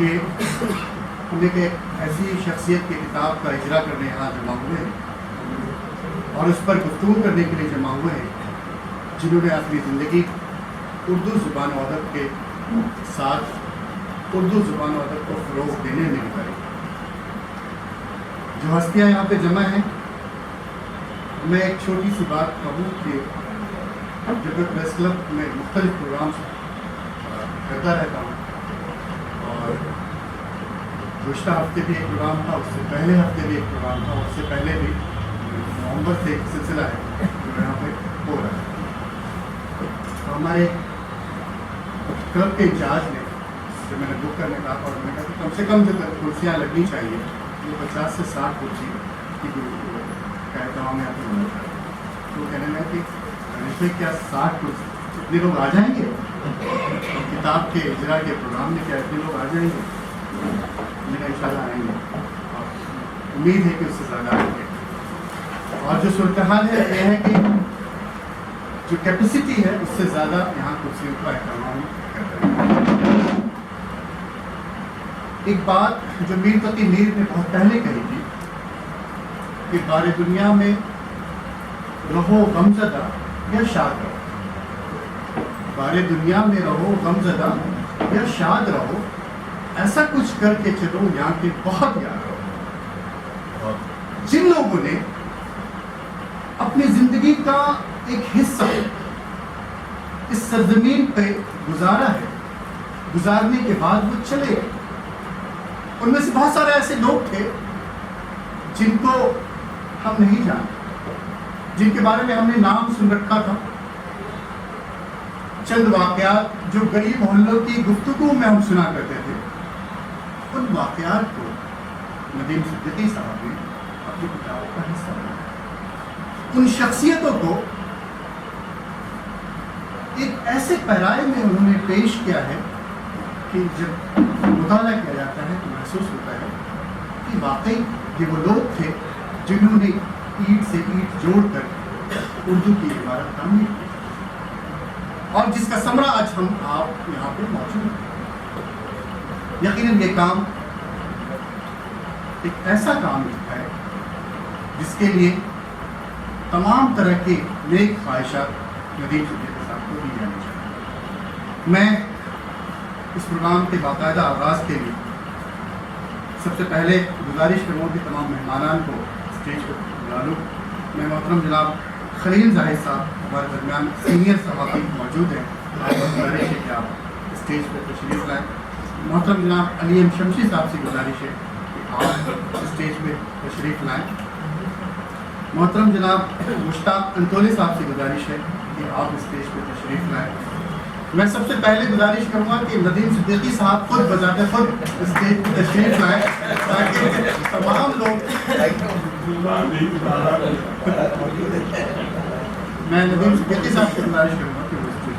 کہ ہم ایک ایسی شخصیت کی کتاب کا اجرا کرنے یہاں جمع ہوئے ہیں اور اس پر گفتگو کرنے کے لیے جمع ہوئے ہیں جنہوں نے اپنی زندگی اردو زبان و ادب کے ساتھ اردو زبان و ادب کو فروغ دینے میں نکالی. جو ہستیاں یہاں پہ جمع ہیں، میں ایک چھوٹی سی بات کہوں کہ جب میں پریس کلب میں مختلف پروگرامس کرتا رہتا ہوں اور گزشتہ ہفتے بھی ایک پروگرام تھا، اس سے پہلے ہفتے بھی ایک پروگرام تھا، اس سے پہلے بھی نومبر سے ایک سلسلہ ہے جو یہاں پہ ہو رہا ہے. تو ہمارے کلب کے انچارج نے جو میں نے بک کرنے کا اور میں نے کہا کہ کم سے کم جو کرسیاں لگنی چاہیے وہ 50 سے 60 کرسی کی کا اہتمام یہاں پہ ہونا چاہیے. تو کہنے لگا کہ کیا 60 کرسی اتنے لوگ آ جائیں گے کتاب کے اجرا کے پروگرام میں؟ کیا اتنے لوگ آ جائیں گے؟ میرا ان شاء اللہ آئیں گے اور امید ہے کہ اس سے زیادہ آئیں گے. اور جو صورتحال ہے یہ ہے کہ جو کیپیسٹی ہے اس سے زیادہ یہاں کرسیوں کا اہتمام کر رہے ہیں. ایک بات جو میر تقی میر نے بہت پہلے کہی تھی کہ بار دنیا میں رہو غمزدہ یا شاد رہو، بار دنیا میں رہو غمزدہ یا شاد رہو، ایسا کچھ کر کے چلو یہاں کے بہت یاد رہو. جن لوگوں نے اپنی زندگی کا ایک حصہ اس سرزمین پہ گزارا ہے، گزارنے کے بعد وہ چلے گئے. ان میں سے بہت سارے ایسے لوگ تھے جن کو ہم نہیں جانتے، جن کے بارے میں ہم نے نام سن رکھا تھا. چند واقعات جو گلی محلوں کی گفتگو میں ہم سنا کرتے تھے، ان واقعات کو ندیم صدیقی صاحب نے اپنی کتاب کا حصہ بنایا. ان شخصیتوں کو ایک ایسے پیرائے میں انہوں نے پیش کیا ہے کہ جب مطالعہ کیا جاتا ہے تو محسوس ہوتا ہے کہ واقعی یہ وہ لوگ تھے جنہوں نے اینٹ سے اینٹ جوڑ کر اردو کی عبارت تعمیر کی اور جس کا ثمرہ آج ہم آپ یہاں پہ موجود ہیں. یقیناً یہ کام ایک ایسا کام ہے جس کے لیے تمام طرح کے نیک خواہشات ندیم صدیقی صاحب کو دی جانی چاہیے. میں اس پروگرام کے باقاعدہ آغاز کے لیے سب سے پہلے گزارش کروں کہ تمام مہمانان کو اسٹیج پر بلا لوں. میں محترم جناب خلیل زاہد صاحب ہمارے درمیان سینئر صحافی موجود ہیں، آپ کو گزارش ہے کہ آپ اسٹیج پر تشریف لائیں. محترم جناب علی ایم شمشی صاحب سے گزارش ہے کہ آپ اسٹیج پہ تشریف لائیں. محترم جناب مشتاق انتولی صاحب سے گزارش ہے کہ آپ اسٹیج پہ تشریف لائیں. میں سب سے پہلے گزارش کروں گا کہ ندیم صدیقی صاحب خود بذات خود اسٹیج پہ تشریف لائیں تاکہ تمام لوگ میں ندیم صدیقی صاحب سے گزارش کروں گا کہ وہ اسٹیج